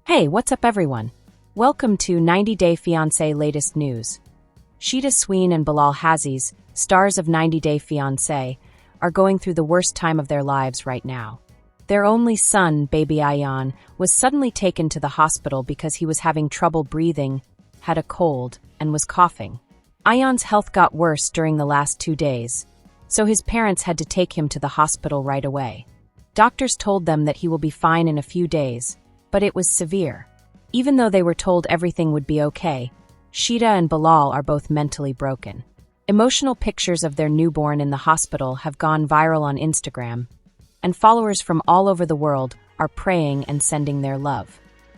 Hey, what's up everyone? Welcome to 90 Day Fiancé latest news. Sheeda Sween and Bilal Shaeeda, stars of 90 Day Fiancé, are going through the worst time of their lives right now. Their only son, baby Ayaan, was suddenly taken to the hospital because he was having trouble breathing, had a cold, and was coughing. Ayaan's health got worse during the last 2 days, so his parents had to take him to the hospital right away. Doctors told them that he will be fine in a few days, but it was severe. Even though they were told everything would be okay, Sheeda and Bilal are both mentally broken. Emotional pictures of their newborn in the hospital have gone viral on Instagram, and followers from all over the world are praying and sending their love.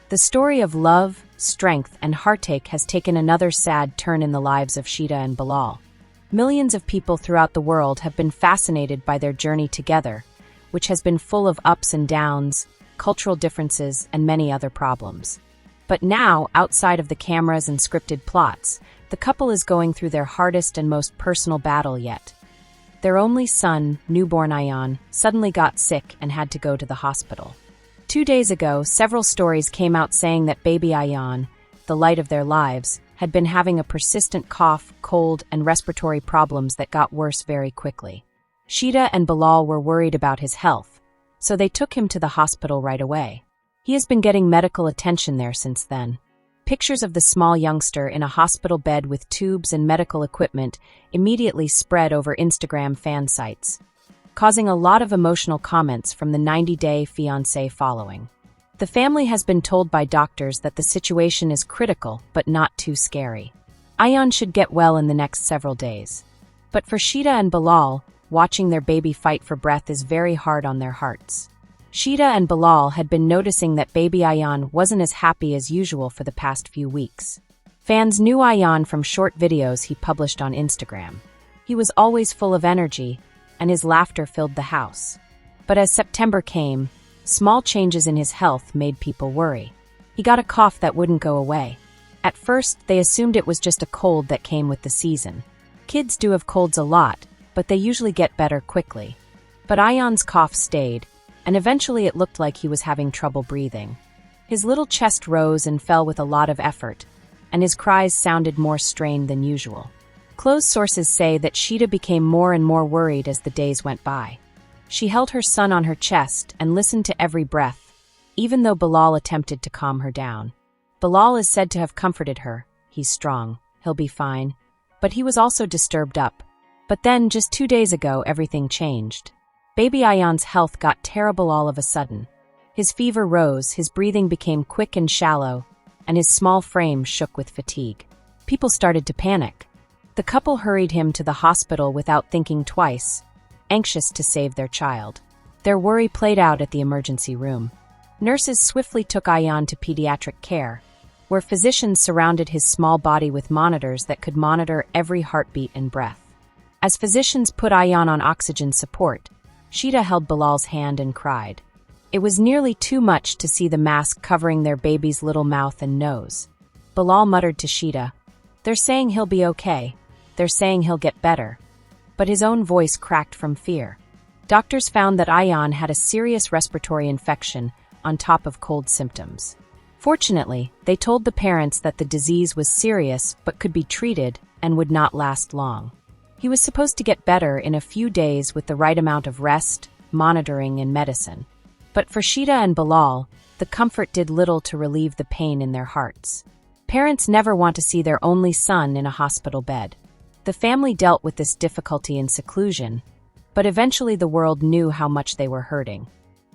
The story of love, strength, and heartache has taken another sad turn in the lives of Sheeda and Bilal. Millions of people throughout the world have been fascinated by their journey together, which has been full of ups and downs, cultural differences, and many other problems. But now, outside of the cameras and scripted plots, the couple is going through their hardest and most personal battle yet. Their only son, newborn Ayaan, suddenly got sick and had to go to the hospital. 2 days ago, several stories came out saying that baby Ayaan, the light of their lives, had been having a persistent cough, cold, and respiratory problems that got worse very quickly. Sheeda and Bilal were worried about his health, so they took him to the hospital right away. He has been getting medical attention there since then. Pictures of the small youngster in a hospital bed with tubes and medical equipment immediately spread over Instagram fan sites, causing a lot of emotional comments from the 90 Day Fiancé following. The family has been told by doctors that the situation is critical but not too scary. Ayaan should get well in the next several days. But for Sheeda and Bilal, watching their baby fight for breath is very hard on their hearts. Sheeda and Bilal had been noticing that baby Ayaan wasn't as happy as usual for the past few weeks. Fans knew Ayaan from short videos he published on Instagram. He was always full of energy, and his laughter filled the house. But as September came, small changes in his health made people worry. He got a cough that wouldn't go away. At first, they assumed it was just a cold that came with the season. Kids do have colds a lot, but they usually get better quickly. But Ayaan's cough stayed, and eventually it looked like he was having trouble breathing. His little chest rose and fell with a lot of effort, and his cries sounded more strained than usual. Close sources say that Sheeda became more and more worried as the days went by. She held her son on her chest and listened to every breath, even though Bilal attempted to calm her down. Bilal is said to have comforted her. He's strong, he'll be fine. But he was also disturbed up. But then, just 2 days ago, everything changed. Baby Ayaan's health got terrible all of a sudden. His fever rose, his breathing became quick and shallow, and his small frame shook with fatigue. People started to panic. The couple hurried him to the hospital without thinking twice, anxious to save their child. Their worry played out at the emergency room. Nurses swiftly took Ayaan to pediatric care, where physicians surrounded his small body with monitors that could monitor every heartbeat and breath. As physicians put Ayaan on oxygen support, Sheeda held Bilal's hand and cried. It was nearly too much to see the mask covering their baby's little mouth and nose. Bilal muttered to Sheeda, "They're saying he'll be okay. They're saying he'll get better." But his own voice cracked from fear. Doctors found that Ayaan had a serious respiratory infection on top of cold symptoms. Fortunately, they told the parents that the disease was serious but could be treated and would not last long. He was supposed to get better in a few days with the right amount of rest, monitoring, and medicine. But for Sheeda and Bilal, the comfort did little to relieve the pain in their hearts. Parents never want to see their only son in a hospital bed. The family dealt with this difficulty in seclusion, but eventually the world knew how much they were hurting.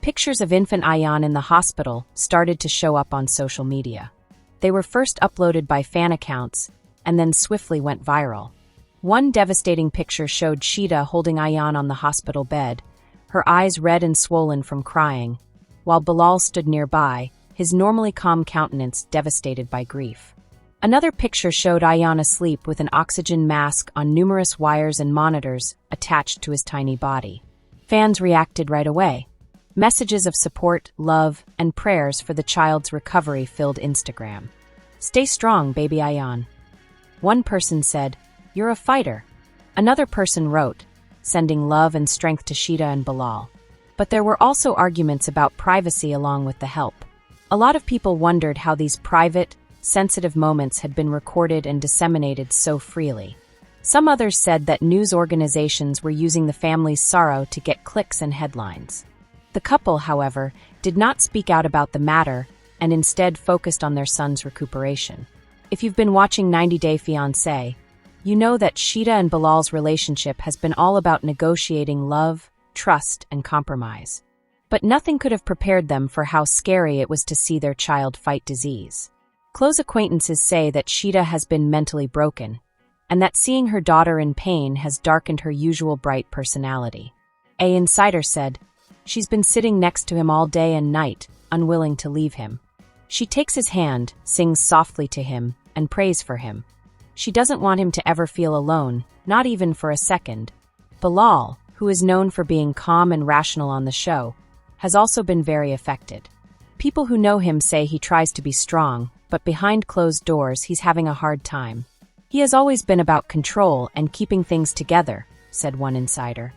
Pictures of infant Ayaan in the hospital started to show up on social media. They were first uploaded by fan accounts and then swiftly went viral. One devastating picture showed Sheeda holding Ayaan on the hospital bed, her eyes red and swollen from crying, while Bilal stood nearby, his normally calm countenance devastated by grief. Another picture showed Ayaan asleep with an oxygen mask on numerous wires and monitors attached to his tiny body. Fans reacted right away. Messages of support, love, and prayers for the child's recovery filled Instagram. "Stay strong, baby Ayaan." One person said, "You're a fighter." Another person wrote, sending love and strength to Sheeda and Bilal. But there were also arguments about privacy along with the help. A lot of people wondered how these private, sensitive moments had been recorded and disseminated so freely. Some others said that news organizations were using the family's sorrow to get clicks and headlines. The couple, however, did not speak out about the matter and instead focused on their son's recuperation. If you've been watching 90 Day Fiancé, you know that Shaeeda and Bilal's relationship has been all about negotiating love, trust, and compromise. But nothing could have prepared them for how scary it was to see their child fight disease. Close acquaintances say that Shaeeda has been mentally broken, and that seeing her daughter in pain has darkened her usual bright personality. An insider said, "She's been sitting next to him all day and night, unwilling to leave him. She takes his hand, sings softly to him, and prays for him. She doesn't want him to ever feel alone, not even for a second." Bilal, who is known for being calm and rational on the show, has also been very affected. People who know him say he tries to be strong, but behind closed doors he's having a hard time. "He has always been about control and keeping things together," said one insider.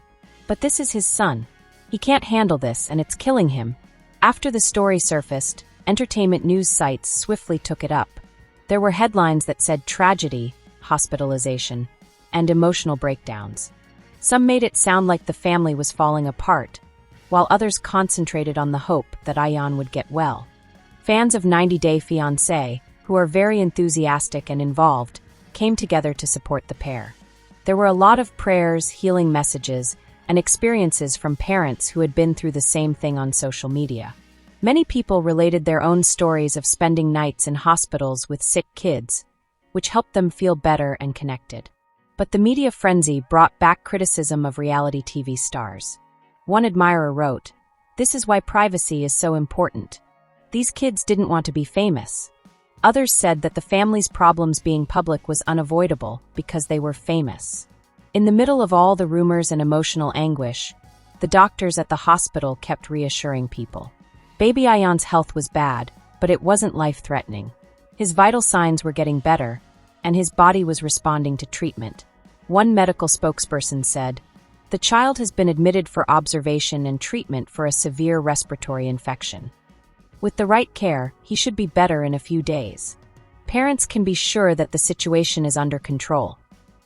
"But this is his son. He can't handle this and it's killing him." After the story surfaced, entertainment news sites swiftly took it up. There were headlines that said tragedy, hospitalization, and emotional breakdowns. Some made it sound like the family was falling apart, while others concentrated on the hope that Ayaan would get well. Fans of 90 Day Fiancé, who are very enthusiastic and involved, came together to support the pair. There were a lot of prayers, healing messages, and experiences from parents who had been through the same thing on social media. Many people related their own stories of spending nights in hospitals with sick kids, which helped them feel better and connected. But the media frenzy brought back criticism of reality TV stars. One admirer wrote, "This is why privacy is so important. These kids didn't want to be famous." Others said that the family's problems being public was unavoidable because they were famous. In the middle of all the rumors and emotional anguish, the doctors at the hospital kept reassuring people. Baby Ayaan's health was bad, but it wasn't life-threatening. His vital signs were getting better, and his body was responding to treatment. One medical spokesperson said, "The child has been admitted for observation and treatment for a severe respiratory infection. With the right care, he should be better in a few days. Parents can be sure that the situation is under control."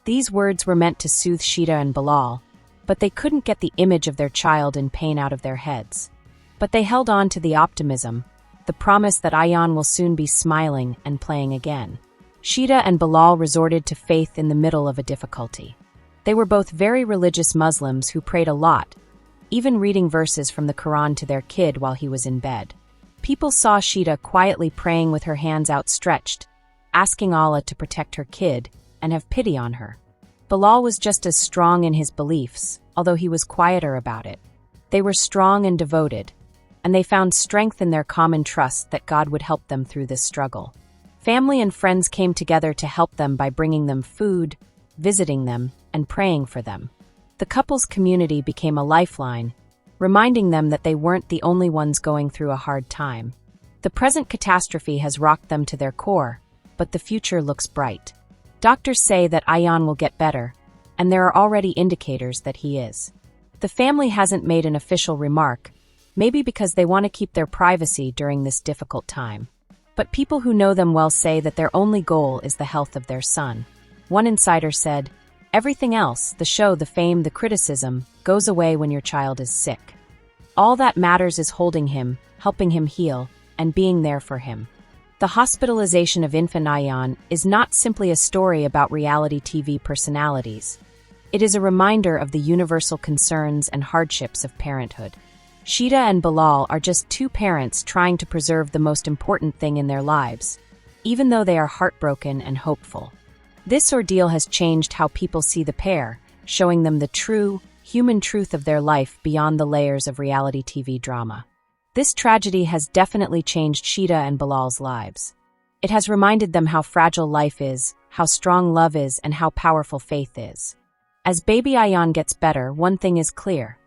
These words were meant to soothe Shaeeda and Bilal, but they couldn't get the image of their child in pain out of their heads. But they held on to the optimism, the promise that Ayaan will soon be smiling and playing again. Shaeeda and Bilal resorted to faith in the middle of a difficulty. They were both very religious Muslims who prayed a lot, even reading verses from the Quran to their kid while he was in bed. People saw Shaeeda quietly praying with her hands outstretched, asking Allah to protect her kid and have pity on her. Bilal was just as strong in his beliefs, although he was quieter about it. They were strong and devoted, and they found strength in their common trust that God would help them through this struggle. Family and friends came together to help them by bringing them food, visiting them, and praying for them. The couple's community became a lifeline, reminding them that they weren't the only ones going through a hard time. The present catastrophe has rocked them to their core, but the future looks bright. Doctors say that Ayaan will get better, and there are already indicators that he is. The family hasn't made an official remark, maybe because they want to keep their privacy during this difficult time. But people who know them well say that their only goal is the health of their son. One insider said, "Everything else, the show, the fame, the criticism, goes away when your child is sick. All that matters is holding him, helping him heal, and being there for him." The hospitalization of infant Ayaan is not simply a story about reality TV personalities. It is a reminder of the universal concerns and hardships of parenthood. Shaeeda and Bilal are just two parents trying to preserve the most important thing in their lives, even though they are heartbroken and hopeful. This ordeal has changed how people see the pair, showing them the true, human truth of their life beyond the layers of reality TV drama. This tragedy has definitely changed Shaeeda and Bilal's lives. It has reminded them how fragile life is, how strong love is, and how powerful faith is. As baby Ayaan gets better, one thing is clear.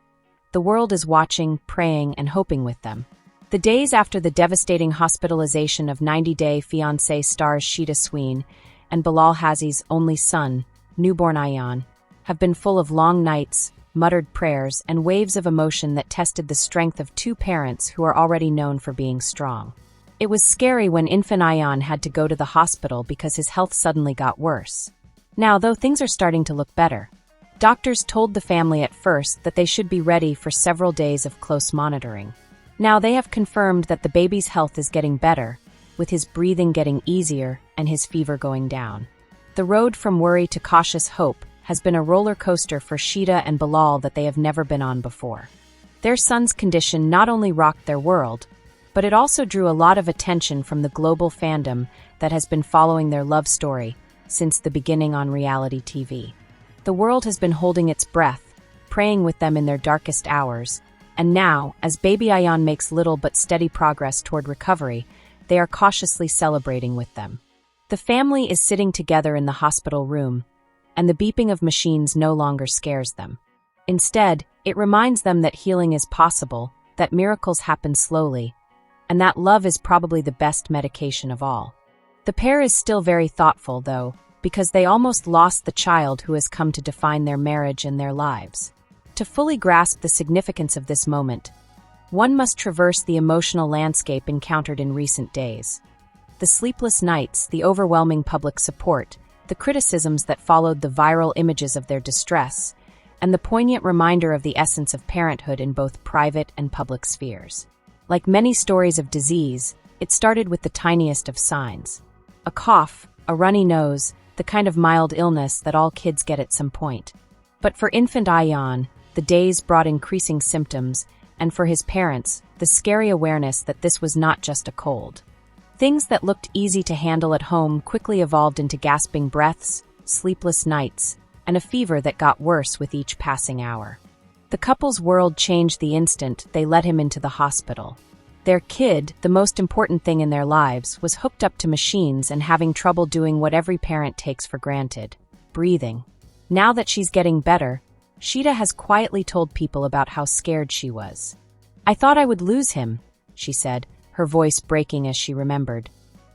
The world is watching, praying, and hoping with them. The days after the devastating hospitalization of 90 Day Fiancé stars Shaeeda Sween and Bilal Hazi's only son, newborn Ayaan, have been full of long nights, muttered prayers, and waves of emotion that tested the strength of two parents who are already known for being strong. It was scary when infant Ayaan had to go to the hospital because his health suddenly got worse. Now, though, things are starting to look better. Doctors told the family at first that they should be ready for several days of close monitoring. Now they have confirmed that the baby's health is getting better, with his breathing getting easier and his fever going down. The road from worry to cautious hope has been a roller coaster for Shaeeda and Bilal that they have never been on before. Their son's condition not only rocked their world, but it also drew a lot of attention from the global fandom that has been following their love story since the beginning on reality TV. The world has been holding its breath, praying with them in their darkest hours, and now, as baby Ayaan makes little but steady progress toward recovery, they are cautiously celebrating with them. The family is sitting together in the hospital room, and the beeping of machines no longer scares them. Instead, it reminds them that healing is possible, that miracles happen slowly, and that love is probably the best medication of all. The pair is still very thoughtful, though, because they almost lost the child who has come to define their marriage and their lives. To fully grasp the significance of this moment, one must traverse the emotional landscape encountered in recent days. The sleepless nights, the overwhelming public support, the criticisms that followed the viral images of their distress, and the poignant reminder of the essence of parenthood in both private and public spheres. Like many stories of disease, it started with the tiniest of signs. A cough, a runny nose, the kind of mild illness that all kids get at some point. But for infant Ayaan, the days brought increasing symptoms, and for his parents, the scary awareness that this was not just a cold. Things that looked easy to handle at home quickly evolved into gasping breaths, sleepless nights, and a fever that got worse with each passing hour. The couple's world changed the instant they let him into the hospital. Their kid, the most important thing in their lives, was hooked up to machines and having trouble doing what every parent takes for granted: breathing. Now that she's getting better, Shaeeda has quietly told people about how scared she was. "I thought I would lose him," she said, her voice breaking as she remembered.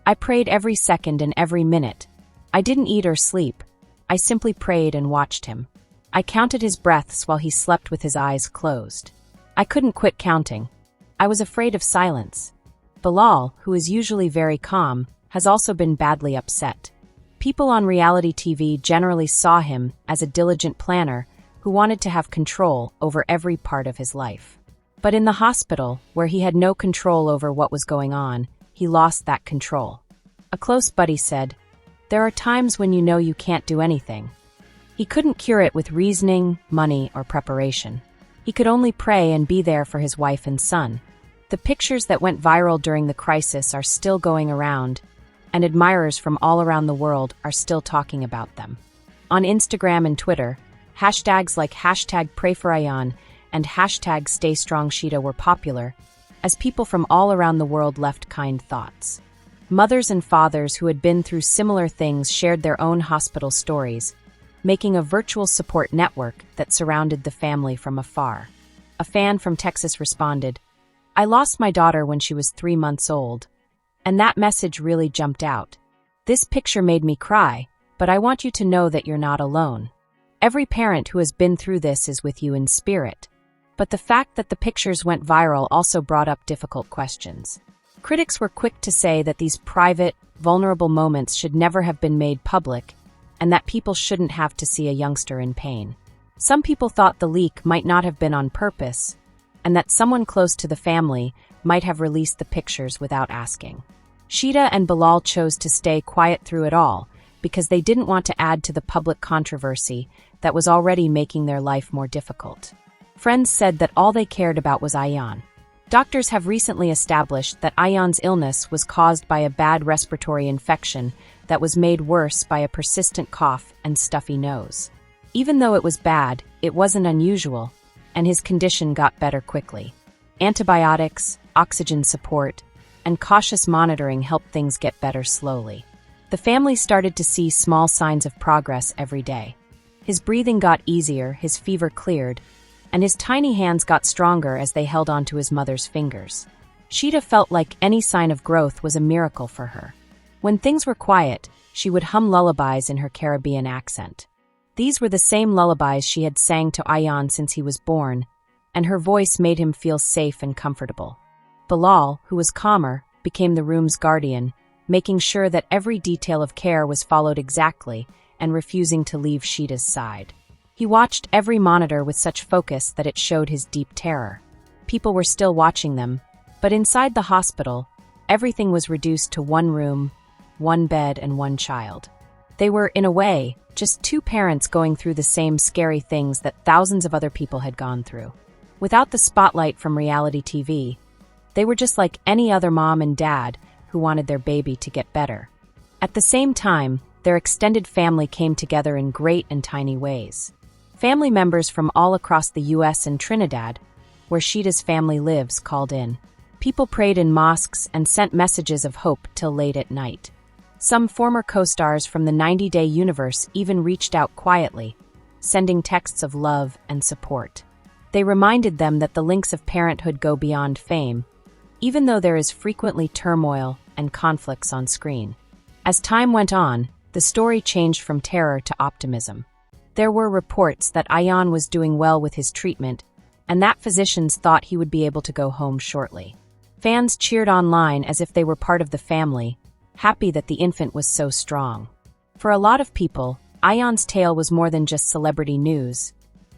"I prayed every second and every minute. I didn't eat or sleep. I simply prayed and watched him. I counted his breaths while he slept with his eyes closed. I couldn't quit counting. I was afraid of silence." Bilal, who is usually very calm, has also been badly upset. People on reality TV generally saw him as a diligent planner who wanted to have control over every part of his life. But in the hospital, where he had no control over what was going on, he lost that control. A close buddy said, "There are times when you know you can't do anything." He couldn't cure it with reasoning, money, or preparation. He could only pray and be there for his wife and son. The pictures that went viral during the crisis are still going around, and admirers from all around the world are still talking about them. On Instagram and Twitter, hashtags like #PrayForAyaan and #StayStrongShaeeda were popular, as people from all around the world left kind thoughts. Mothers and fathers who had been through similar things shared their own hospital stories, making a virtual support network that surrounded the family from afar. A fan from Texas responded, "I lost my daughter when she was 3 months old, and that message really jumped out. This picture made me cry, but I want you to know that you're not alone. Every parent who has been through this is with you in spirit." But the fact that the pictures went viral also brought up difficult questions. Critics were quick to say that these private, vulnerable moments should never have been made public, and that people shouldn't have to see a youngster in pain. Some people thought the leak might not have been on purpose, and that someone close to the family might have released the pictures without asking. Shaeeda and Bilal chose to stay quiet through it all, because they didn't want to add to the public controversy that was already making their life more difficult. Friends said that all they cared about was Ayaan. Doctors have recently established that Ayaan's illness was caused by a bad respiratory infection that was made worse by a persistent cough and stuffy nose. Even though it was bad, it wasn't unusual, and his condition got better quickly. Antibiotics, oxygen support, and cautious monitoring helped things get better slowly. The family started to see small signs of progress every day. His breathing got easier, his fever cleared, and his tiny hands got stronger as they held onto his mother's fingers. Shaeeda felt like any sign of growth was a miracle for her. When things were quiet, she would hum lullabies in her Caribbean accent. These were the same lullabies she had sang to Ayaan since he was born, and her voice made him feel safe and comfortable. Bilal, who was calmer, became the room's guardian, making sure that every detail of care was followed exactly and refusing to leave Shaeeda's side. He watched every monitor with such focus that it showed his deep terror. People were still watching them, but inside the hospital, everything was reduced to one room, one bed, and one child. They were, in a way, just two parents going through the same scary things that thousands of other people had gone through. Without the spotlight from reality TV, they were just like any other mom and dad who wanted their baby to get better. At the same time, their extended family came together in great and tiny ways. Family members from all across the US and Trinidad, where Shaeeda's family lives, called in. People prayed in mosques and sent messages of hope till late at night. Some former co-stars from the 90-Day universe even reached out quietly, sending texts of love and support. They reminded them that the links of parenthood go beyond fame, even though there is frequently turmoil and conflicts on screen. As time went on, the story changed from terror to optimism. There were reports that Ayaan was doing well with his treatment, and that physicians thought he would be able to go home shortly. Fans cheered online as if they were part of the family, happy that the infant was so strong. For a lot of people, Ayaan's tale was more than just celebrity news.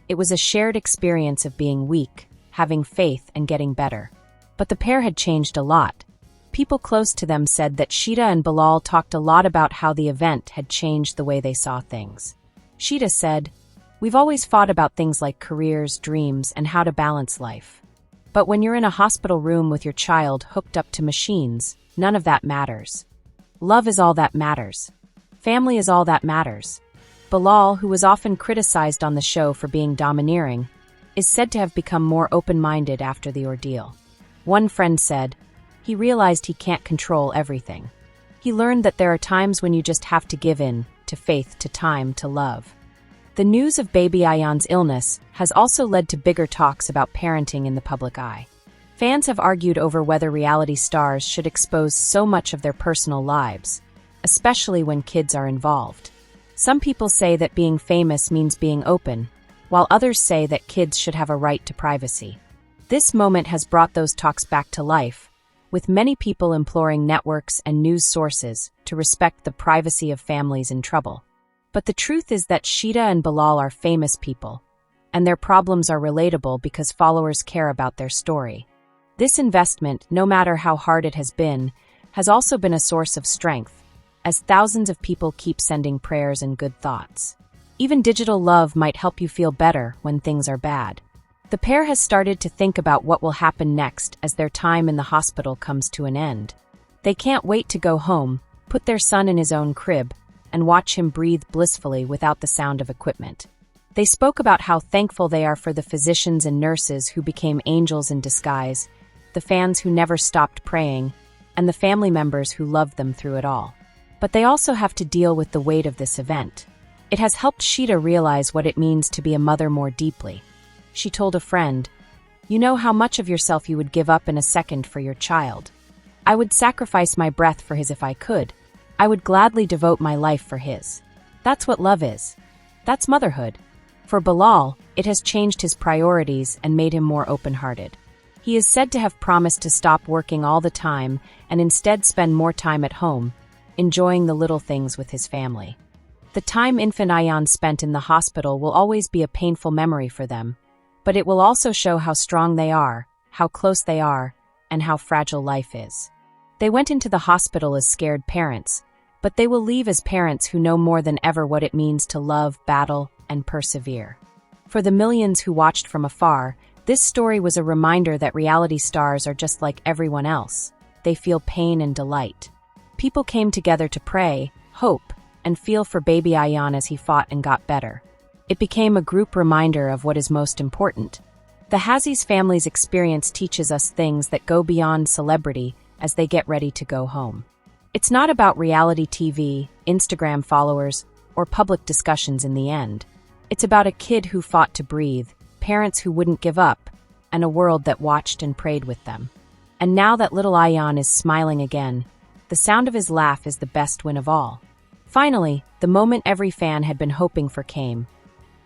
It was a shared experience of being weak, having faith, and getting better. But the pair had changed a lot. People close to them said that Shaeeda and Bilal talked a lot about how the event had changed the way they saw things. Shaeeda said, "We've always fought about things like careers, dreams, and how to balance life. But when you're in a hospital room with your child hooked up to machines, none of that matters. Love is all that matters. Family is all that matters." Bilal, who was often criticized on the show for being domineering, is said to have become more open-minded after the ordeal. One friend said, "He realized he can't control everything. He learned that there are times when you just have to give in, to faith, to time, to love." The news of baby Ayaan's illness has also led to bigger talks about parenting in the public eye. Fans have argued over whether reality stars should expose so much of their personal lives, especially when kids are involved. Some people say that being famous means being open, while others say that kids should have a right to privacy. This moment has brought those talks back to life, with many people imploring networks and news sources to respect the privacy of families in trouble. But the truth is that Shaeeda and Bilal are famous people, and their problems are relatable because followers care about their story. This investment, no matter how hard it has been, has also been a source of strength, as thousands of people keep sending prayers and good thoughts. Even digital love might help you feel better when things are bad. The pair has started to think about what will happen next as their time in the hospital comes to an end. They can't wait to go home, put their son in his own crib, and watch him breathe blissfully without the sound of equipment. They spoke about how thankful they are for the physicians and nurses who became angels in disguise, the fans who never stopped praying, and the family members who loved them through it all. But they also have to deal with the weight of this event. It has helped Shaeeda realize what it means to be a mother more deeply. She told a friend, "You know how much of yourself you would give up in a second for your child. I would sacrifice my breath for his if I could. I would gladly devote my life for his. That's what love is. That's motherhood." For Bilal, it has changed his priorities and made him more open-hearted. He is said to have promised to stop working all the time and instead spend more time at home, enjoying the little things with his family. The time infant Ayaan spent in the hospital will always be a painful memory for them, but it will also show how strong they are, how close they are, and how fragile life is. They went into the hospital as scared parents, but they will leave as parents who know more than ever what it means to love, battle, and persevere. For the millions who watched from afar, this story was a reminder that reality stars are just like everyone else. They feel pain and delight. People came together to pray, hope, and feel for baby Ayaan as he fought and got better. It became a group reminder of what is most important. The Hazzi's family's experience teaches us things that go beyond celebrity as they get ready to go home. It's not about reality TV, Instagram followers, or public discussions in the end. It's about a kid who fought to breathe, parents who wouldn't give up, and a world that watched and prayed with them. And now that little Ayaan is smiling again, the sound of his laugh is the best win of all. Finally, the moment every fan had been hoping for came.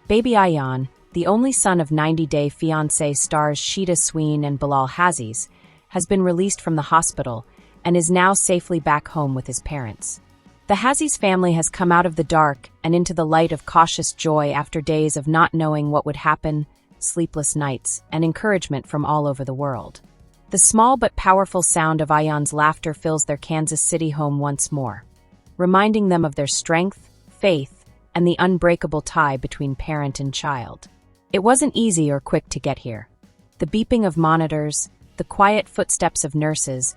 Baby Ayaan, the only son of 90-Day Fiancé stars Shaeeda Sween and Bilal Hazzi's, has been released from the hospital, and is now safely back home with his parents. The Hazzi's family has come out of the dark and into the light of cautious joy after days of not knowing what would happen, sleepless nights, and encouragement from all over the world. The small but powerful sound of Ayaan's laughter fills their Kansas City home once more, reminding them of their strength, faith, and the unbreakable tie between parent and child. It wasn't easy or quick to get here. The beeping of monitors, the quiet footsteps of nurses,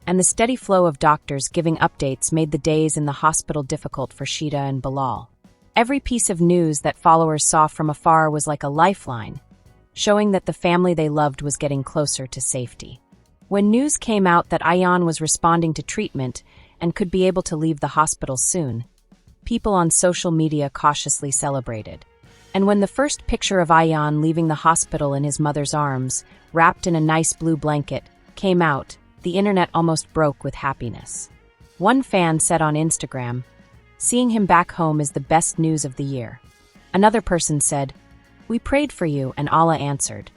and the steady flow of doctors giving updates made the days in the hospital difficult for Shaeeda and Bilal. Every piece of news that followers saw from afar was like a lifeline, showing that the family they loved was getting closer to safety. When news came out that Ayaan was responding to treatment and could be able to leave the hospital soon, people on social media cautiously celebrated. And when the first picture of Ayaan leaving the hospital in his mother's arms, wrapped in a nice blue blanket, came out, the internet almost broke with happiness. One fan said on Instagram, "Seeing him back home is the best news of the year." Another person said, "We prayed for you," and Allah answered,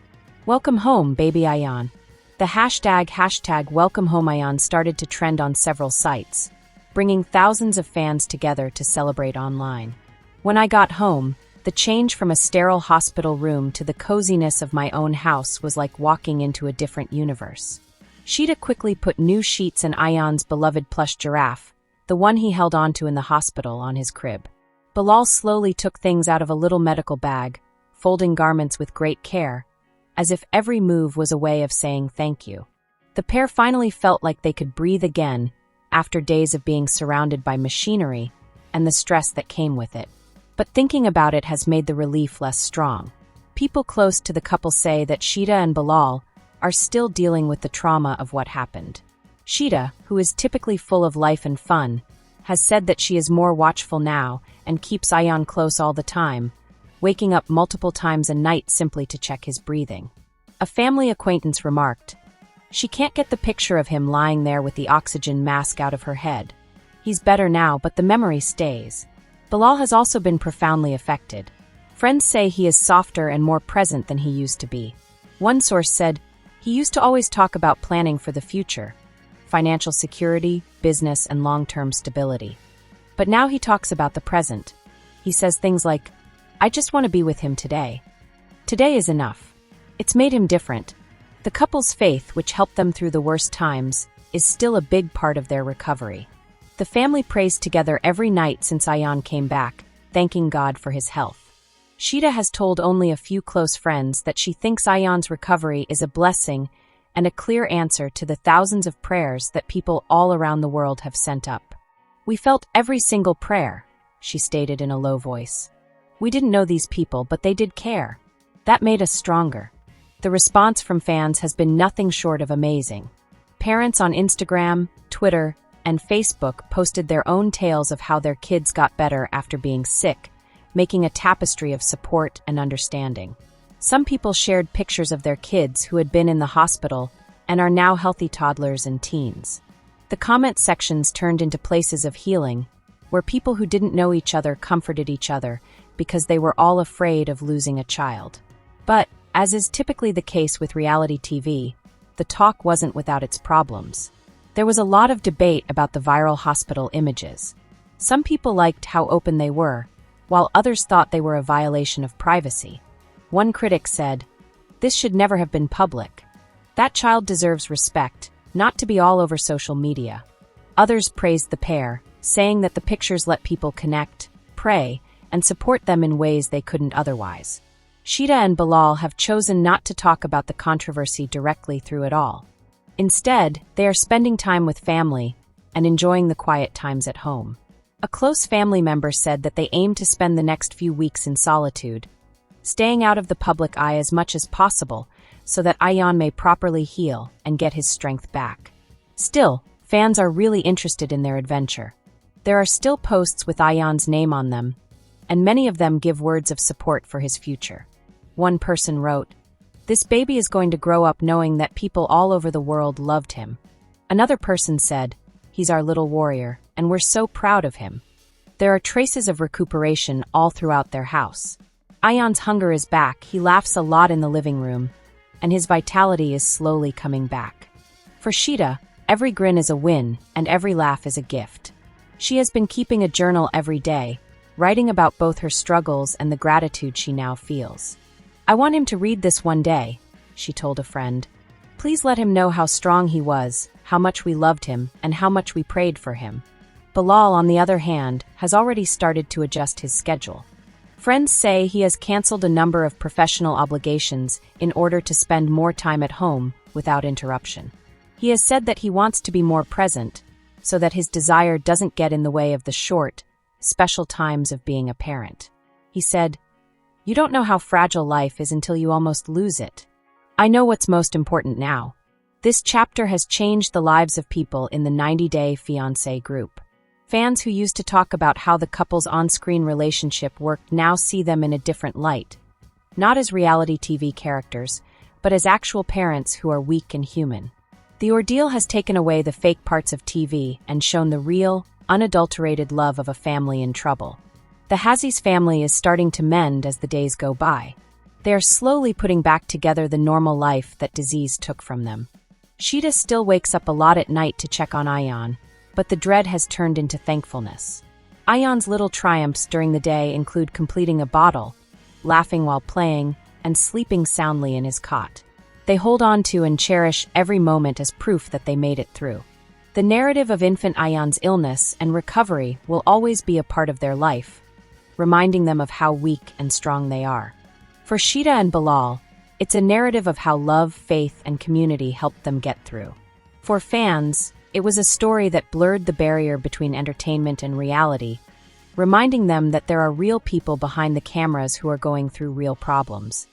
"Welcome home, baby Ayaan." The hashtag Welcome Home Ayaan started to trend on several sites, bringing thousands of fans together to celebrate online. When I got home, the change from a sterile hospital room to the coziness of my own house was like walking into a different universe. Shaeeda quickly put new sheets and Ayaan's beloved plush giraffe, the one he held onto in the hospital, on his crib. Bilal slowly took things out of a little medical bag, folding garments with great care, as if every move was a way of saying thank you. The pair finally felt like they could breathe again after days of being surrounded by machinery and the stress that came with it. But thinking about it has made the relief less strong. People close to the couple say that Shaeeda and Bilal are still dealing with the trauma of what happened. Shaeeda, who is typically full of life and fun, has said that she is more watchful now and keeps Ayaan close all the time, waking up multiple times a night simply to check his breathing. A family acquaintance remarked, "She can't get the picture of him lying there with the oxygen mask out of her head. He's better now, but the memory stays." Bilal has also been profoundly affected. Friends say he is softer and more present than he used to be. One source said, "He used to always talk about planning for the future, financial security, business, and long-term stability. But now he talks about the present. He says things like, 'I just want to be with him today. Today is enough.' It's made him different." The couple's faith, which helped them through the worst times, is still a big part of their recovery. The family prays together every night since Ayaan came back, thanking God for his health. Shaeeda has told only a few close friends that she thinks Ayaan's recovery is a blessing and a clear answer to the thousands of prayers that people all around the world have sent up. "We felt every single prayer," she stated in a low voice. "We didn't know these people, but they did care. That made us stronger." The response from fans has been nothing short of amazing. Parents on Instagram, Twitter, and Facebook posted their own tales of how their kids got better after being sick, making a tapestry of support and understanding. Some people shared pictures of their kids who had been in the hospital and are now healthy toddlers and teens. The comment sections turned into places of healing, where people who didn't know each other comforted each other because they were all afraid of losing a child. But, as is typically the case with reality TV, the talk wasn't without its problems. There was a lot of debate about the viral hospital images. Some people liked how open they were, while others thought they were a violation of privacy. One critic said, "This should never have been public. That child deserves respect, not to be all over social media." Others praised the pair, saying that the pictures let people connect, pray, and support them in ways they couldn't otherwise. Shaeeda and Bilal have chosen not to talk about the controversy directly through it all. Instead, they are spending time with family and enjoying the quiet times at home. A close family member said that they aim to spend the next few weeks in solitude, staying out of the public eye as much as possible so that Ayaan may properly heal and get his strength back. Still, fans are really interested in their adventure. There are still posts with Ayaan's name on them, and many of them give words of support for his future. One person wrote, "This baby is going to grow up knowing that people all over the world loved him." Another person said, "He's our little warrior, and we're so proud of him." There are traces of recuperation all throughout their house. Ayaan's hunger is back, he laughs a lot in the living room, and his vitality is slowly coming back. For Shaeeda, Every grin is a win, and every laugh is a gift. She has been keeping a journal every day, writing about both her struggles and the gratitude she now feels. "I want him to read this one day," she told a friend. "Please let him know how strong he was, how much we loved him, and how much we prayed for him." Bilal, on the other hand, has already started to adjust his schedule. Friends say he has canceled a number of professional obligations in order to spend more time at home without interruption. He has said that he wants to be more present, so that his desire doesn't get in the way of the short, special times of being a parent. He said, "You don't know how fragile life is until you almost lose it. I know what's most important now." This chapter has changed the lives of people in the 90-Day Fiancé group. Fans who used to talk about how the couple's on-screen relationship worked now see them in a different light, not as reality TV characters, but as actual parents who are weak and human. The ordeal has taken away the fake parts of TV and shown the real, unadulterated love of a family in trouble. The Hazzi's family is starting to mend as the days go by. They are slowly putting back together the normal life that disease took from them. Shaeeda still wakes up a lot at night to check on Ayaan, but the dread has turned into thankfulness. Ayaan's little triumphs during the day include completing a bottle, laughing while playing, and sleeping soundly in his cot. They hold on to and cherish every moment as proof that they made it through. The narrative of infant Ayaan's illness and recovery will always be a part of their life, reminding them of how weak and strong they are. For Shaeeda and Bilal, it's a narrative of how love, faith, and community helped them get through. For fans, it was a story that blurred the barrier between entertainment and reality, reminding them that there are real people behind the cameras who are going through real problems.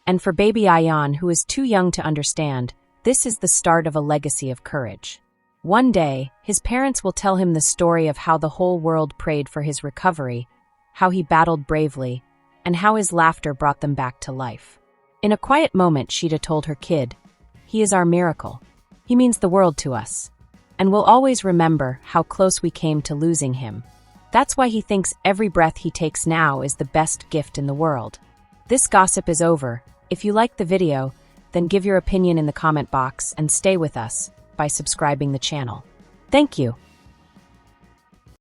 And for baby Ayaan, who is too young to understand, this is the start of a legacy of courage. One day, his parents will tell him the story of how the whole world prayed for his recovery, how he battled bravely, and how his laughter brought them back to life. In a quiet moment, Shaeeda told her kid, "He is our miracle. He means the world to us. And we'll always remember how close we came to losing him. That's why he thinks every breath he takes now is the best gift in the world." This gossip is over. If you liked the video, then give your opinion in the comment box and stay with us by subscribing the channel. Thank you.